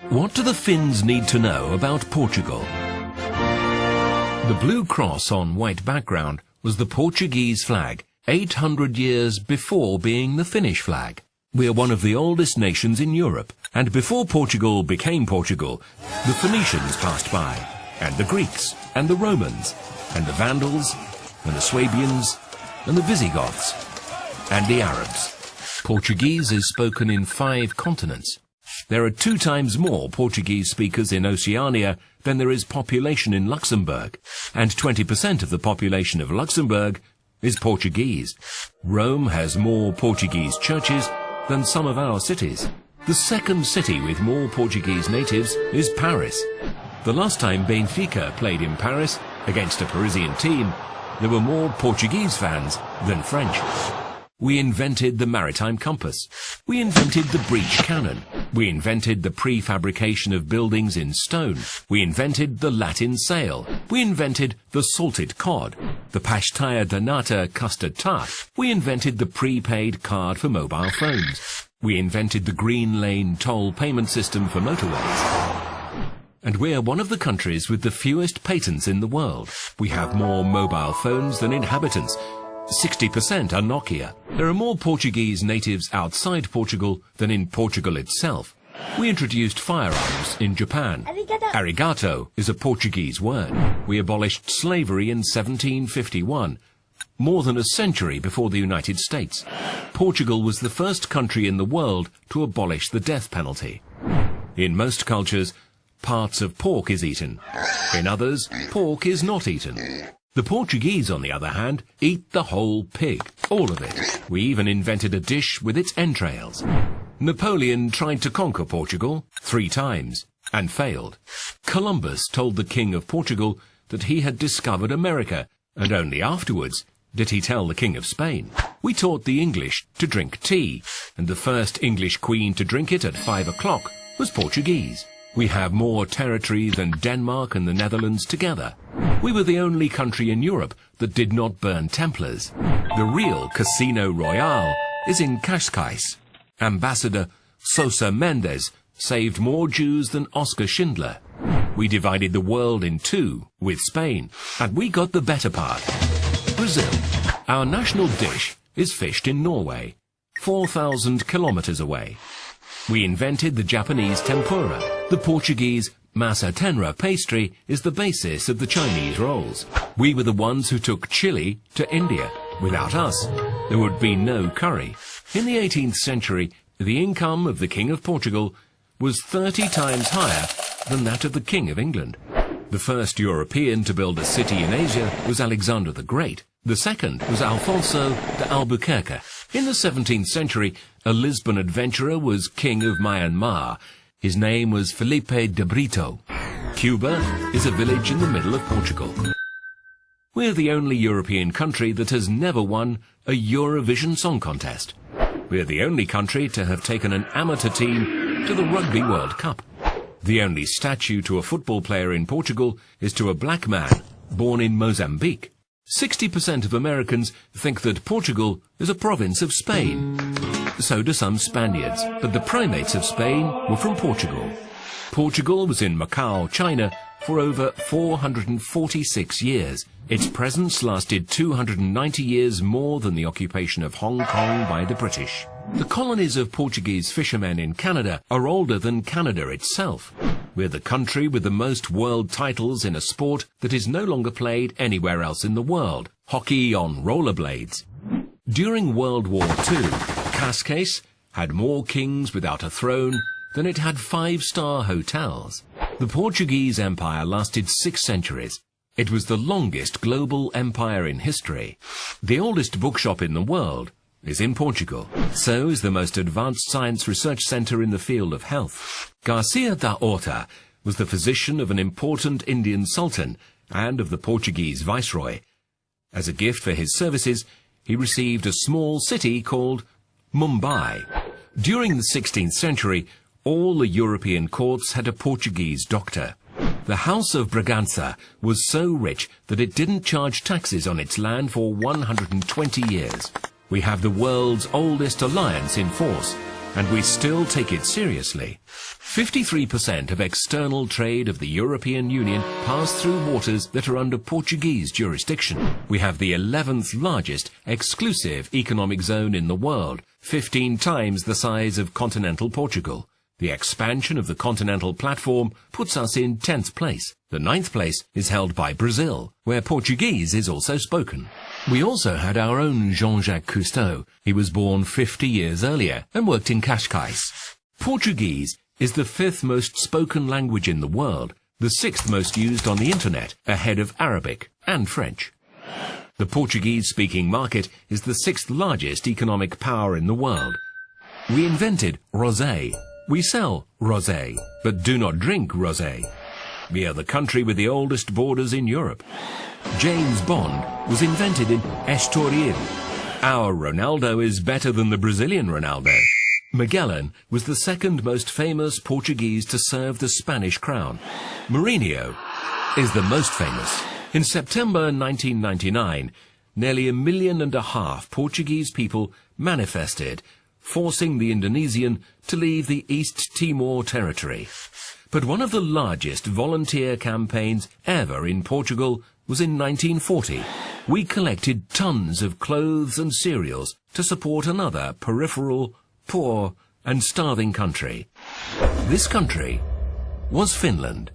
What do the Finns need to know about Portugal? The blue cross on white background was the Portuguese flag, 800 years before being the Finnish flag. We are one of the oldest nations in Europe, and before Portugal became Portugal, the Phoenicians passed by, and the Greeks, and the Romans, and the Vandals, and the Swabians, and the Visigoths, and the Arabs. Portuguese is spoken in 5 continents. There are 2 times more Portuguese speakers in Oceania than there is population in Luxembourg, and 20% of the population of Luxembourg is Portuguese. Rome has more Portuguese churches than some of our cities. The second city with more Portuguese natives is Paris. The last time Benfica played in Paris against a Parisian team, there were more Portuguese fans than French. We invented the maritime compass. We invented the breech cannon. We invented the prefabrication of buildings in stone. We invented the Latin sail. We invented the salted cod, the pastilla de nata custard tart. We invented the prepaid card for mobile phones. We invented the green lane toll payment system for motorways. And we're one of the countries with the fewest patents in the world. We have more mobile phones than inhabitants. 60% are Nokia. There are more Portuguese natives outside Portugal than in Portugal itself. We introduced firearms in Japan. Arigato is a Portuguese word. We abolished slavery in 1751, more than a century before the United States. Portugal was the first country in the world to abolish the death penalty. In most cultures, parts of pork is eaten. In others, pork is not eaten. The Portuguese, on the other hand, eat the whole pig, all of it. We even invented a dish with its entrails. Napoleon tried to conquer Portugal 3 times and failed. Columbus told the King of Portugal that he had discovered America, and only afterwards did he tell the King of Spain. We taught the English to drink tea, and the first English queen to drink it at 5 o'clock was Portuguese. We have more territory than Denmark and the Netherlands together. We were the only country in Europe that did not burn Templars. The real Casino Royale is in Cascais. Ambassador Sosa Mendes saved more Jews than Oskar Schindler. We divided the world in 2 with Spain, and we got the better part. Brazil. Our national dish is fished in Norway, 4,000 kilometers away. We invented the Japanese tempura. The Portuguese massa tenra pastry is the basis of the Chinese rolls. We were the ones who took chili to India. Without us, there would be no curry. In the 18th century, the income of the King of Portugal was 30 times higher than that of the King of England. The first European to build a city in Asia was Alexander the Great. The second was Alfonso de Albuquerque. In the 17th century, a Lisbon adventurer was king of Myanmar. His name was Felipe de Brito. Cuba is a village in the middle of Portugal. We're the only European country that has never won a Eurovision Song Contest. We're the only country to have taken an amateur team to the Rugby World Cup. The only statue to a football player in Portugal is to a black man born in Mozambique. 60% of Americans think that Portugal is a province of Spain. So do some Spaniards, but the primates of Spain were from Portugal. Portugal was in Macau, China, for over 446 years. Its presence lasted 290 years more than the occupation of Hong Kong by the British. The colonies of Portuguese fishermen in Canada are older than Canada itself. We're the country with the most world titles in a sport that is no longer played anywhere else in the world, hockey on rollerblades. During World War II, Cascais had more kings without a throne than it had 5-star hotels. The Portuguese Empire lasted 6 centuries. It was the longest global empire in history. The oldest bookshop in the world is in Portugal. So is the most advanced science research center in the field of health. Garcia da Horta was the physician of an important Indian sultan and of the Portuguese viceroy. As a gift for his services, he received a small city called Mumbai. During the 16th century, all the European courts had a Portuguese doctor. The House of Bragança was so rich that it didn't charge taxes on its land for 120 years. We have the world's oldest alliance in force. and we still take it seriously. 53% of external trade of the European Union pass through waters that are under Portuguese jurisdiction. We have the 11th largest exclusive economic zone in the world, 15 times the size of continental Portugal. The expansion of the continental platform puts us in 10th place. The 9th place is held by Brazil, where Portuguese is also spoken. We also had our own Jean-Jacques Cousteau. He was born 50 years earlier and worked in Cascais. Portuguese is the 5th most spoken language in the world, the 6th most used on the internet, ahead of Arabic and French. The Portuguese-speaking market is the 6th largest economic power in the world. We invented rosé. We sell rosé, but do not drink rosé. We are the country with the oldest borders in Europe. James Bond was invented in Estoril. Our Ronaldo is better than the Brazilian Ronaldo. Magellan was the 2nd most famous Portuguese to serve the Spanish crown. Mourinho is the most famous. In September 1999, nearly 1.5 million Portuguese people manifested, forcing the Indonesian to leave the East Timor territory. But one of the largest volunteer campaigns ever in Portugal was in 1940. We collected tons of clothes and cereals to support another peripheral, poor and starving country. This country was Finland.